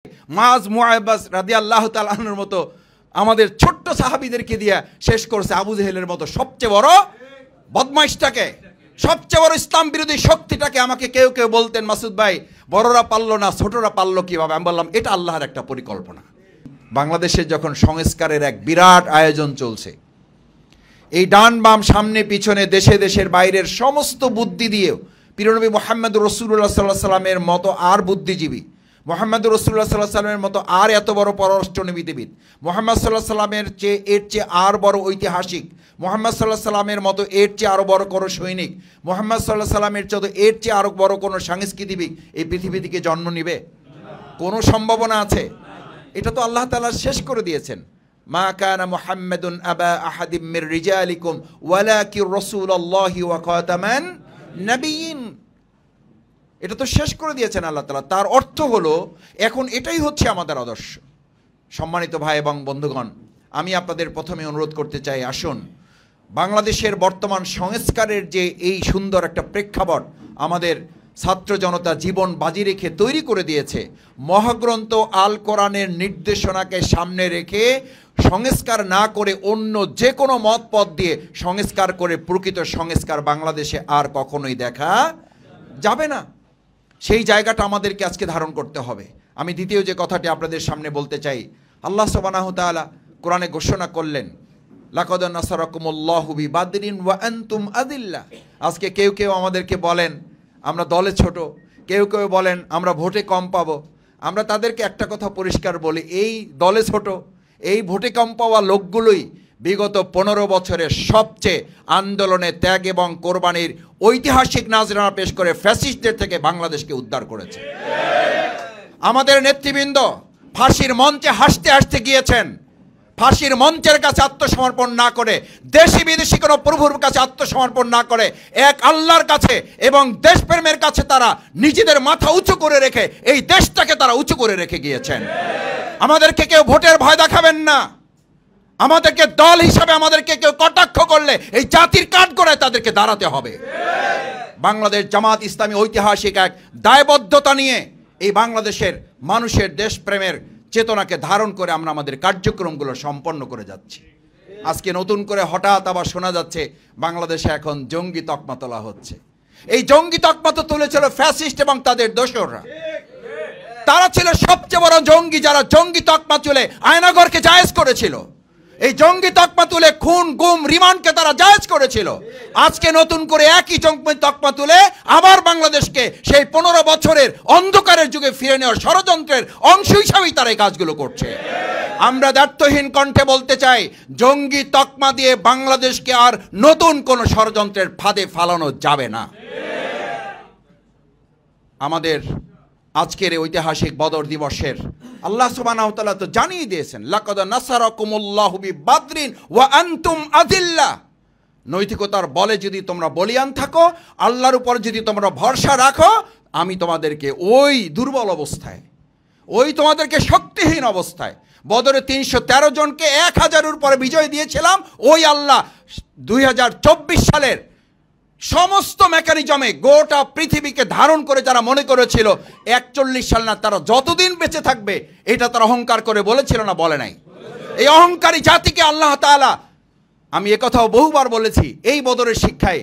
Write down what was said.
মুআজ মুআব্বাস রাদিয়াল্লাহু তাআলা আনহুর মতো আমাদের ছোট্ট সাহাবীদেরকে দিয়ে শেষ করছে আবু জেহেলের মতো সবচেয়ে বড় বদমাইশটাকে, সবচেয়ে বড় ইসলাম বিরোধী শক্তিটাকে। আমাকে কেউ কেউ বলতেন, মাসুদ ভাই বড়রা পারলো না, ছোটরা পারলো কিভাবে? আমি বললাম এটা আল্লাহর একটা পরিকল্পনা। বাংলাদেশে যখন সংস্কারের এক বিরাট আয়োজন চলছে, এই ডান বাম সামনে পিছনে দেশে দেশের বাইরের সমস্ত বুদ্ধি দিয়েও প্রিয়নবী মুহাম্মদ রাসূলুল্লাহ সাল্লাল্লাহু আলাইহি ওয়াসাল্লামের মতো আর বুদ্ধিজীবী, মুহাম্মদ রাসূলুল্লাহ সাল্লাল্লাহু আলাইহি ওয়াসাল্লামের মতো আর এত বড় পররাষ্ট্রনীতিবিদ, মুহাম্মদ সাল্লাল্লাহু আলাইহি ওয়াসাল্লামের চেয়ে এর চেয়ে আর বড় ঐতিহাসিক, মুহাম্মদ সাল্লাল্লাহু আলাইহি ওয়াসাল্লামের মতো এর চেয়ে আরও বড় কোনো সৈনিক, মুহাম্মদ সাল্লাল্লাহু আলাইহি ওয়াসাল্লামের চেয়ে এর চেয়ে আরও বড় কোনো সাংস্কৃতিবিদ এই পৃথিবী থেকে জন্ম নিবে? কোনো সম্ভাবনা আছে? এটা তো আল্লাহ তাআলা শেষ করে দিয়েছেন। মা কানা মুহাম্মাদুন আবা আহাদিম মির রিজালিকুম ওয়ালাকিন রাসূলুল্লাহি ওয়া খাতামান নবিয়্যিন। এটা তো শেষ করে দিয়েছেন আল্লাহ তাআলা। তার অর্থ হলো এখন এটাই হচ্ছে আমাদের আদর্শ। সম্মানিত ভাই এবং বন্ধুগণ, আমি আপনাদের প্রথমে অনুরোধ করতে চাই, আসুন বাংলাদেশের বর্তমান সংস্কারের যে এই সুন্দর একটা প্রেক্ষাপট আমাদের ছাত্র জনতা জীবন বাজি রেখে তৈরি করে দিয়েছে, মহাগ্রন্থ আল কোরআনের নির্দেশনাকে সামনে রেখে সংস্কার না করে অন্য যে কোনো মত পথ দিয়ে সংস্কার করে প্রকৃত সংস্কার বাংলাদেশে আর কখনোই দেখা যাবে না। সেই জায়গাটা আমাদেরকে আজকে ধারণ করতে হবে। আমি দ্বিতীয় যে কথাটি আপনাদের সামনে বলতে চাই, আল্লাহ সুবহানাহু তাআলা কোরআনে ঘোষণা করলেন, লাকাদ নাসারাকুমুল্লাহু বিবাদরিন ওয়া আনতুম আযিল্লা। আজকে কেউ কেউ আমাদেরকে বলেন আমরা দলে ছোট, কেউ কেউ বলেন আমরা ভোটে কম পাবো। আমরা তাদেরকে একটা কথা পরিষ্কার বলি, এই দলে ছোট, এই ভোটে কম পাওয়া লোকগুলোই বিগত 15 বছরের সবচেয়ে আন্দোলনে ত্যাগ এবং কোরবানির ঐতিহাসিক নাজরানা পেশ করে ফ্যাসিস্টদের থেকে বাংলাদেশকে উদ্ধার করেছে। আমাদের নেতৃবৃন্দ ফাঁসির মঞ্চে হাসতে হাসতে গিয়েছেন, ফাঁসির মঞ্চের কাছে আত্মসমর্পণ না করে, দেশি বিদেশি কোনো প্রভুর কাছে আত্মসমর্পণ না করে এক আল্লাহর কাছে এবং দেশপ্রেমের কাছে তারা নিজেদের মাথা উঁচু করে রেখে এই দেশটাকে তারা উঁচু করে রেখে গিয়েছেন। আমাদেরকে কেউ ভোটের ভয় দেখাবেন না, আমাদেরকে দল হিসাবে আমাদেরকে কেউ কটাক্ষ করলে এই জাতির কাঠগড়ায় তাদেরকে দাঁড়াতে হবে। বাংলাদেশ জামাত ইসলামী ঐতিহাসিক এক দায়বদ্ধতা নিয়ে এই বাংলাদেশের মানুষের দেশপ্রেমের চেতনাকে ধারণ করে আমরা আমাদের কার্যক্রমগুলো সম্পন্ন করে যাচ্ছি। আজকে নতুন করে হঠাৎ আবার শোনা যাচ্ছে বাংলাদেশে এখন জঙ্গি তকমা তোলা হচ্ছে। এই জঙ্গি তকমা তো তুলেছিল ফ্যাসিস্ট এবং তাদের দোসররা। তারা ছিল সবচেয়ে বড় জঙ্গি যারা জঙ্গি তকমা তুলে আয়নাঘরকে জায়েজ করেছিল। এই জঙ্গি তকমা তুলে খুন গুম রিমান্ডকে তারা জায়েজ করেছিল। আজকে নতুন করে একই জঙ্গি তকমা তুলে আবার বাংলাদেশকে সেই 15 বছরের অন্ধকারের যুগে ফিরে নেওয়ার ষড়যন্ত্রের অংশ হিসাবেই তারা এই কাজগুলো করছে। আমরা দ্ব্যর্থহীন কণ্ঠে বলতে চাই, জঙ্গি তকমা দিয়ে বাংলাদেশকে আর নতুন কোনো ষড়যন্ত্রের ফাঁদে ফালানো যাবে না। আমাদের আজকের এই ঐতিহাসিক বদর দিবসের আল্লাহ সুবহানাহু ওয়া তাআলা তো জানিয়ে দিয়েছেন, লাকাদ নাসারাকুমুল্লাহু বিবাদরিন ওয়া আনতুম আযিল্লা। নৈতিকতার বলে যদি তোমরা বলিয়ান থাকো, আল্লাহর উপর যদি তোমরা ভরসা রাখো, আমি তোমাদেরকে ওই দুর্বল অবস্থায়, ওই তোমাদেরকে শক্তিহীন অবস্থায় বদরে 313 জনকে 1000-এর উপরে বিজয় দিয়েছিলাম। ওই আল্লাহ 2024 সালের সমস্ত মেকানিজমে গোটা পৃথিবীকে ধারণ করে যারা মনে করেছিল 41 সাল না তারা যতদিন বেঁচে থাকবে, এটা তারা অহংকার করে বলেছিল না? বলে নাই। এই অহংকারী জাতিকে আল্লাহ তাআলা, আমি একথাও বহুবার বলেছি, এই বদরের শিক্ষায়